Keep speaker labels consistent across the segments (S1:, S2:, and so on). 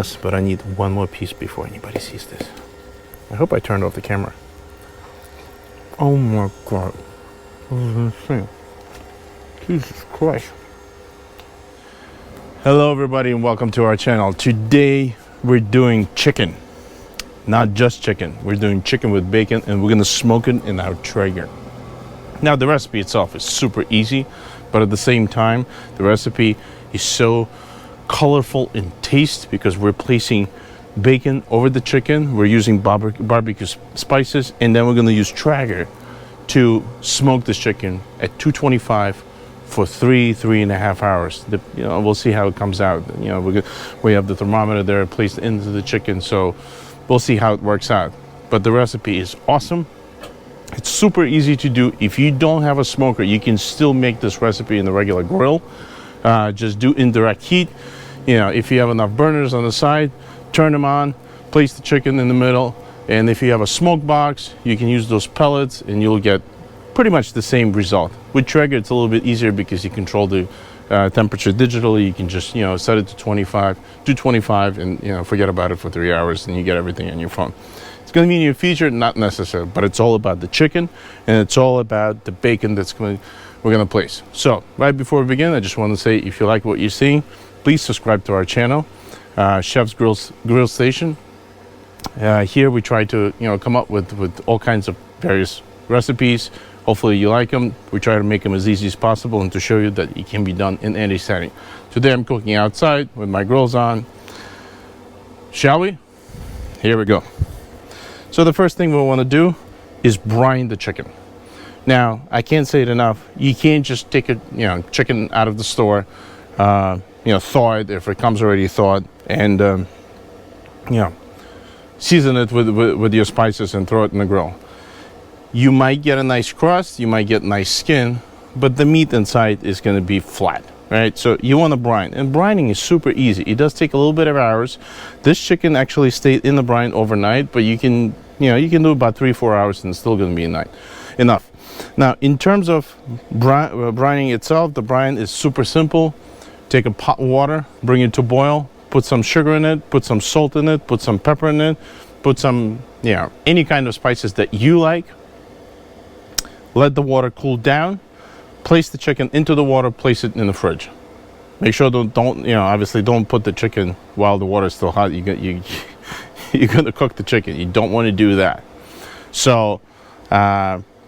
S1: But I need one more piece before anybody sees this. I hope I turned off the camera. Oh my god. What was this thing? Jesus Christ. Hello everybody and welcome to our channel. Today we're doing chicken. Not just chicken. We're doing chicken with bacon and we're gonna smoke it in our Traeger. Now the recipe itself is super easy, but at the same time the recipe is so colorful in taste because we're placing bacon over the chicken. We're using barbecue spices, and then we're going to use Traeger to smoke this chicken at 225 for 3.5 hours. We'll see how it comes out. We have the thermometer there placed into the chicken, so we'll see how it works out. But the recipe is awesome. It's super easy to do. If you don't have a smoker, you can still make this recipe in the regular grill. Just do indirect heat. If you have enough burners on the side, turn them on, place the chicken in the middle, and if you have a smoke box, you can use those pellets and you'll get pretty much the same result. With Traeger, it's a little bit easier because you control the temperature digitally. You can just set it to 225 and forget about it for 3 hours and you get everything on your phone. It's going to be a new feature, not necessary, but it's all about the chicken and it's all about the bacon we're going to place. So right before we begin, I just want to say, if you like what you're seeing, please subscribe to our channel, Chef's Grill Station. Here we try to come up with all kinds of various recipes. Hopefully you like them. We try to make them as easy as possible and to show you that it can be done in any setting. Today I'm cooking outside with my grills on. Shall we? Here we go. So the first thing we want to do is brine the chicken. Now, I can't say it enough. You can't just take a chicken out of the store, thaw it if it comes already thawed, and season it with your spices and throw it in the grill. You might get a nice crust, you might get nice skin, but the meat inside is going to be flat, right? So you want to brine, and brining is super easy. It does take a little bit of hours. This chicken actually stayed in the brine overnight, but you can do about 3-4 hours and it's still going to be enough. Now, in terms of brining itself, the brine is super simple. Take a pot of water, bring it to boil, put some sugar in it, put some salt in it, put some pepper in it, put some, any kind of spices that you like. Let the water cool down, place the chicken into the water, place it in the fridge. Make sure obviously don't put the chicken while the water is still hot. You're going to cook the chicken. You don't want to do that. So,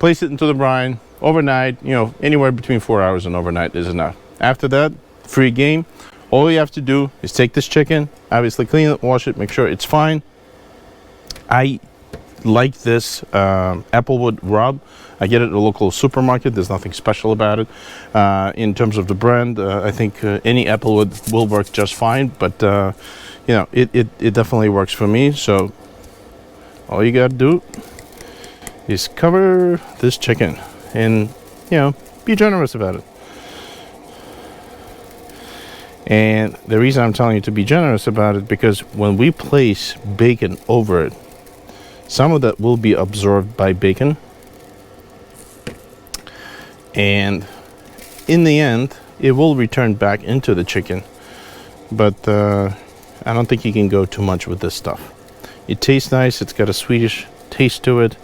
S1: place it into the brine overnight. Anywhere between 4 hours and overnight is enough. After that, free game. All you have to do is take this chicken, obviously clean it, wash it, make sure it's fine. I like this applewood rub. I get it at a local supermarket. There's nothing special about it. In terms of the brand, I think any applewood will work just fine, but it definitely works for me. So all you gotta do is cover this chicken and be generous about it. And the reason I'm telling you to be generous about it, because when we place bacon over it, some of that will be absorbed by bacon, and in the end it will return back into the chicken. But I don't think you can go too much with this stuff. It tastes nice, it's got a sweetish taste to it,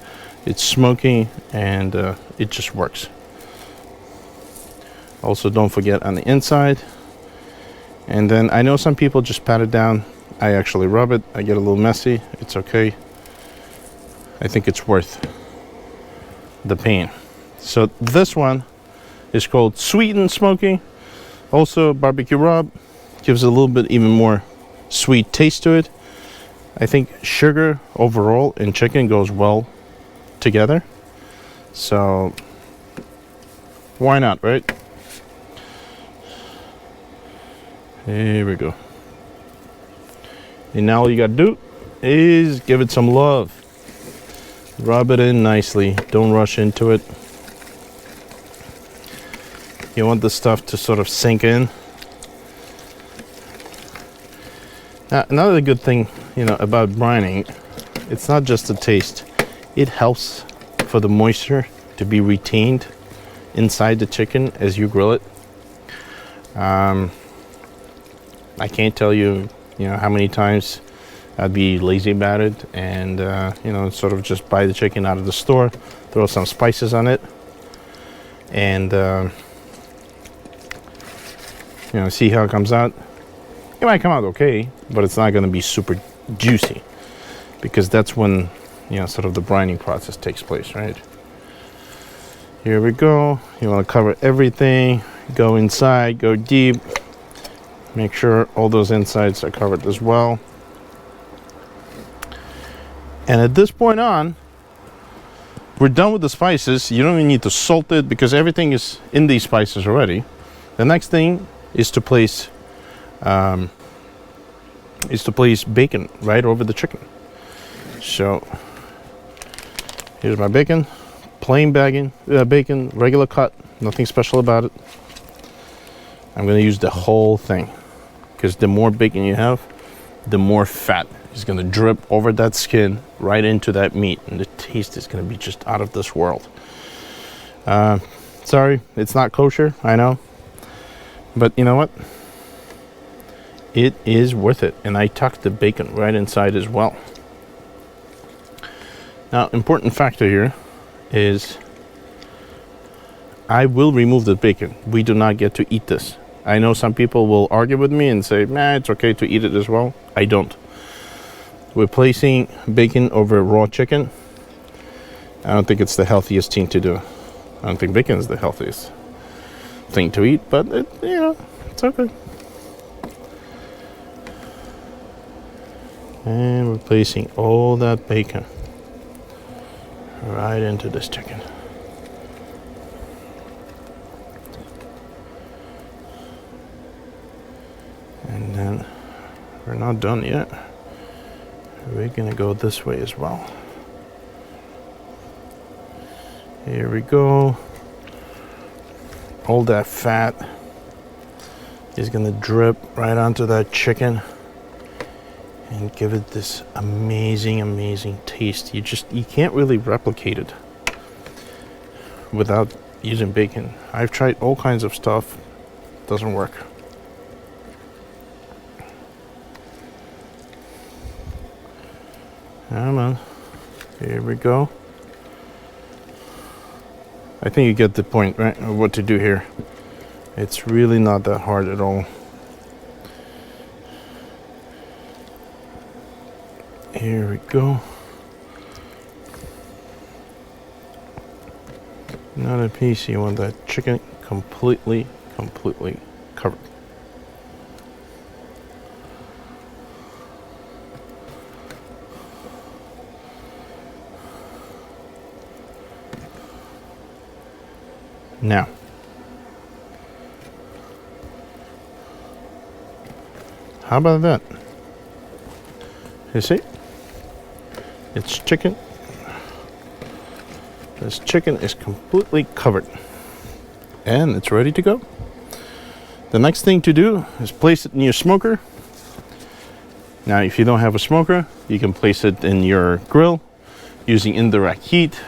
S1: it's smoky, and it just works. Also, don't forget on the inside. And then I know some people just pat it down. I actually rub it. I get a little messy. It's okay. I think it's worth the pain. So this one is called Sweet and Smoky. Also barbecue rub. Gives a little bit even more sweet taste to it. I think sugar overall in chicken goes well together. So why not, right? Here we go. And now all you gotta do is give it some love. Rub it in nicely. Don't rush into it. You want the stuff to sort of sink in. Now, another good thing, about brining, it's not just the taste. It helps for the moisture to be retained inside the chicken as you grill it. I can't tell you you know, how many times I'd be lazy about it and, you know, sort of just buy the chicken out of the store, throw some spices on it, and, you know, see how it comes out. It might come out okay, but it's not going to be super juicy, because that's when, you know, sort of the brining process takes place, right? Here we go. You want to cover everything, go inside, go deep, make sure all those insides are covered as well. And at this point on, we're done with the spices. You don't even need to salt it because everything is in these spices already. The next thing is to place bacon right over the chicken. So here's my bacon, plain bacon, regular cut, nothing special about it. I'm going to use the whole thing, because the more bacon you have, the more fat is going to drip over that skin right into that meat, and the taste is going to be just out of this world. Sorry, it's not kosher, I know, but you know what? It is worth it, and I tucked the bacon right inside as well. Now, important factor here is I will remove the bacon. We do not get to eat this. I know some people will argue with me and say, nah, it's okay to eat it as well. I don't. We're placing bacon over raw chicken. I don't think it's the healthiest thing to do. I don't think bacon is the healthiest thing to eat, but it, you know, it's okay. And we're placing all that bacon right into this chicken. And then we're not done yet. We're gonna go this way as well. Here we go. All that fat is gonna drip right onto that chicken and give it this amazing, amazing taste. You can't really replicate it without using bacon. I've tried all kinds of stuff, doesn't work. Come on, here we go. I think you get the point, right, of what to do here. It's really not that hard at all. Here we go. Another piece. You want that chicken completely covered. Now, how about that? You see? It's chicken. This chicken is completely covered and it's ready to go. The next thing to do is place it in your smoker. Now, if you don't have a smoker, you can place it in your grill using indirect heat,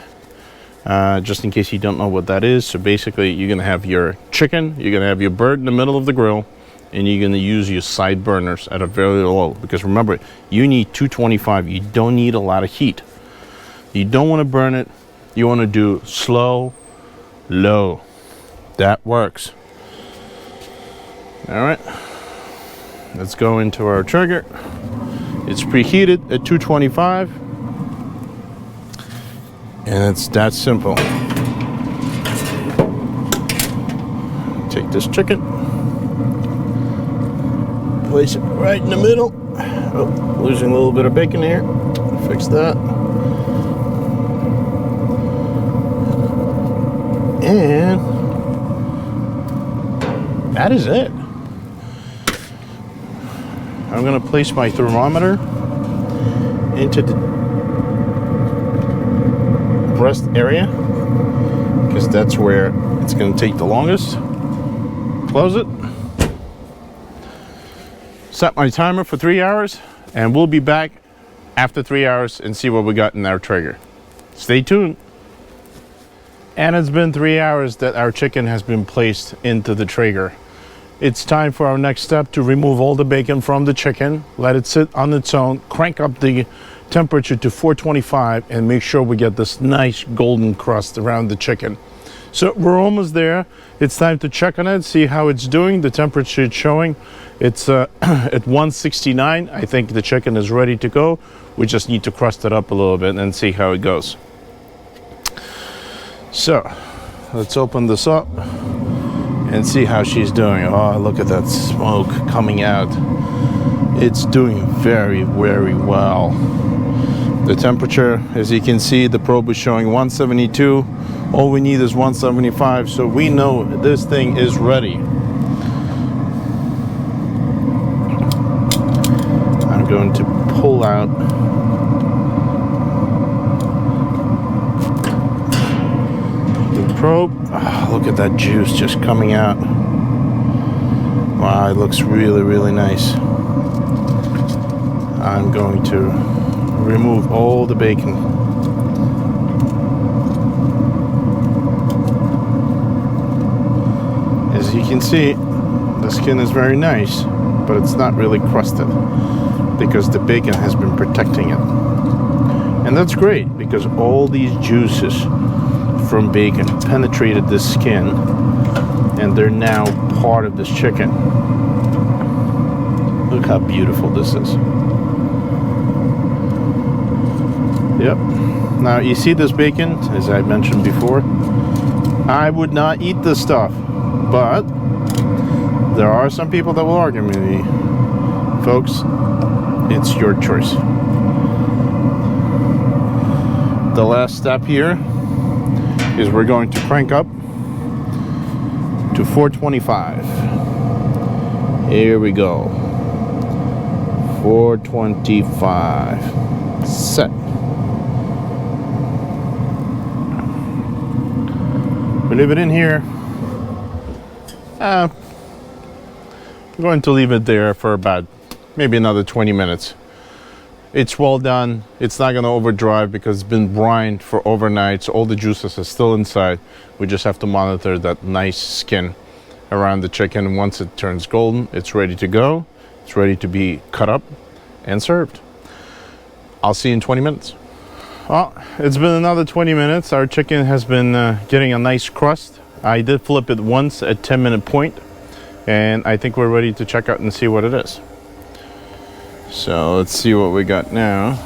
S1: just in case you don't know what that is. So basically, you're gonna have your chicken, you're gonna have your bird in the middle of the grill, and you're going to use your side burners at a very low, because remember, you need 225. You don't need a lot of heat. You don't want to burn it. You want to do slow, low. That works. All right, let's go into our trigger. It's preheated at 225, and it's that simple. Take this chicken, place it right in the middle. Oh, losing a little bit of bacon here. Fix that. And that is it. I'm going to place my thermometer into the breast area, because that's where it's going to take the longest. Close it. Set my timer for 3 hours, and we'll be back after 3 hours and see what we got in our trigger. Stay tuned. And it's been 3 hours that our chicken has been placed into the trigger. it's time for our next step to remove all the bacon from the chicken, let it sit on its own, crank up the temperature to 425, and make sure we get this nice golden crust around the chicken. So we're almost there. It's time to check on it, see how it's doing. The temperature it's showing, it's at 169. I think the chicken is ready to go. We just need to crust it up a little bit and see how it goes. So let's open this up and see how she's doing. Oh, look at that smoke coming out. It's doing very, very well. The temperature, as you can see, the probe is showing 172. All we need is 175, so we know this thing is ready. I'm going to pull out the probe. Oh, look at that juice just coming out. Wow, it looks really, really nice. I'm going to remove all the bacon. As you can see, the skin is very nice, but it's not really crusted because the bacon has been protecting it. And that's great because all these juices from bacon penetrated the skin and they're now part of this chicken. Look how beautiful this is. Yep. Now you see this bacon, as I mentioned before, I would not eat this stuff, but there are some people that will argue with me. Folks, it's your choice. The last step here is we're going to crank up to 425. Here we go. 425. Set. We leave it in here. I'm going to leave it there for about maybe another 20 minutes. It's well done. It's not going to overdrive because it's been brined for overnight, so all the juices are still inside. We just have to monitor that nice skin around the chicken. Once it turns golden, it's ready to go. It's ready to be cut up and served. I'll see you in 20 minutes. Well, it's been another 20 minutes. Our chicken has been getting a nice crust. I did flip it once at 10-minute point, and I think we're ready to check out and see what it is. So let's see what we got now.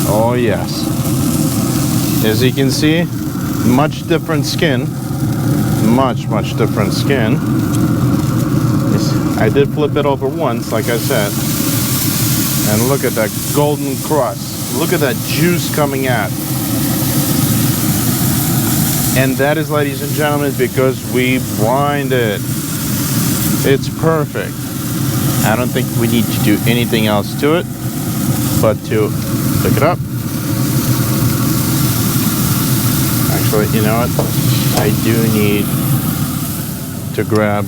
S1: Oh yes. As you can see, much different skin. Much different skin. I did flip it over once, like I said. And look at that golden crust. Look at that juice coming out. And that is, ladies and gentlemen, because we brined it. It's perfect. I don't think we need to do anything else to it but to pick it up. Actually, you know what? I do need to grab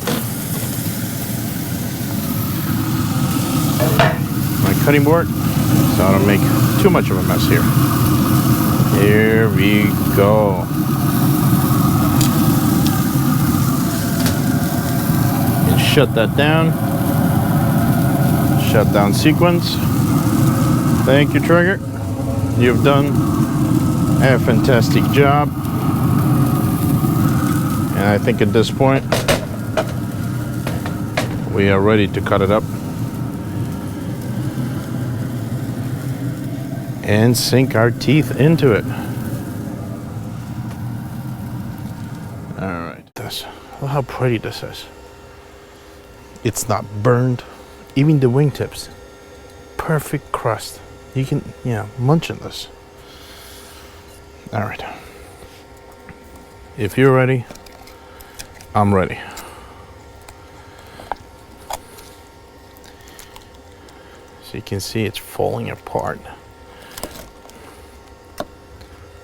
S1: my cutting board so I don't make too much of a mess here. Here we go. And shut that down. Shutdown sequence. Thank you, Trigger. You've done a fantastic job. And I think at this point, we are ready to cut it up and sink our teeth into it. All right, look how pretty this is. It's not burned. Even the wingtips, perfect crust. You can, munch on this. All right. If you're ready, I'm ready. So you can see it's falling apart.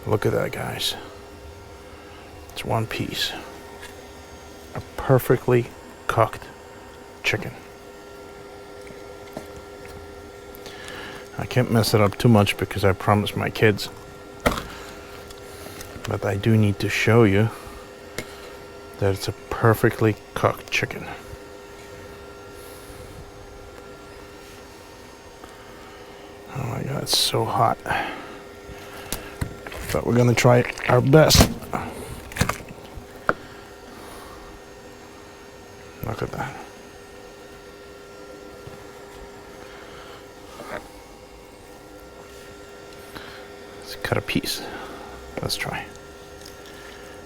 S1: Look at that, guys. It's one piece. A perfectly cooked chicken. I can't mess it up too much because I promised my kids. But I do need to show you that it's a perfectly cooked chicken. Oh my God, it's so hot. But we're gonna try our best. Look at that. Let's cut a piece. Let's try.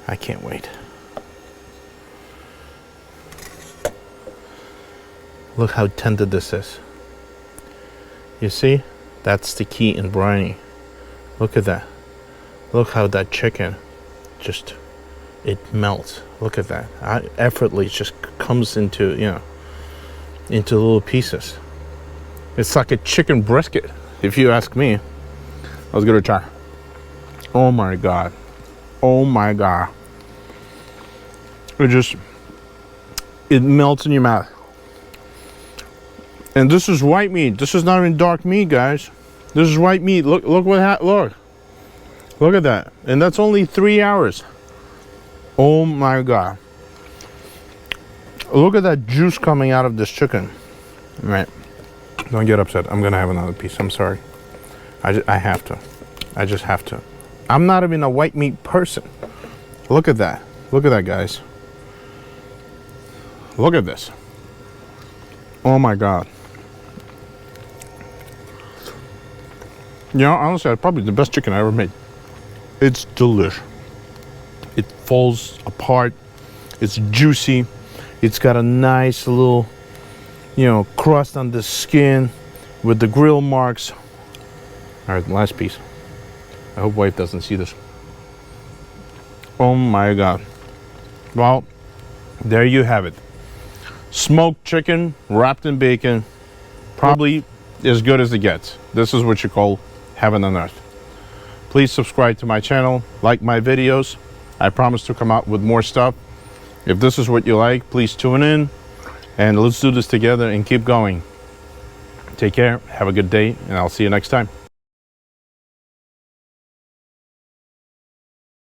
S1: I can't wait. Look how tender this is. You see? That's the key in brine. Look at that. Look how that chicken just, it melts. Look at that. Effortlessly just comes into, you know, into little pieces. It's like a chicken brisket, if you ask me. Let's give it a try. Oh my God. Oh my God. It melts in your mouth. And this is white meat. This is not even dark meat, guys. This is white meat. Look what look. Look at that. And that's only 3 hours. Oh my God. Look at that juice coming out of this chicken. All right. Don't get upset. I'm gonna have another piece. I'm sorry. I have to. I just have to. I'm not even a white meat person. Look at that. Look at that, guys. Look at this. Oh my God. You know, honestly, it's probably the best chicken I ever made. It's delicious. It falls apart. It's juicy. It's got a nice little, you know, crust on the skin with the grill marks. All right, last piece. I hope wife doesn't see this. Oh my God. Well, there you have it. Smoked chicken wrapped in bacon. Probably as good as it gets. This is what you call heaven on earth. Please subscribe to my channel, like my videos. I promise to come out with more stuff. If this is what you like, please tune in and let's do this together and keep going. Take care, have a good day, and I'll see you next time.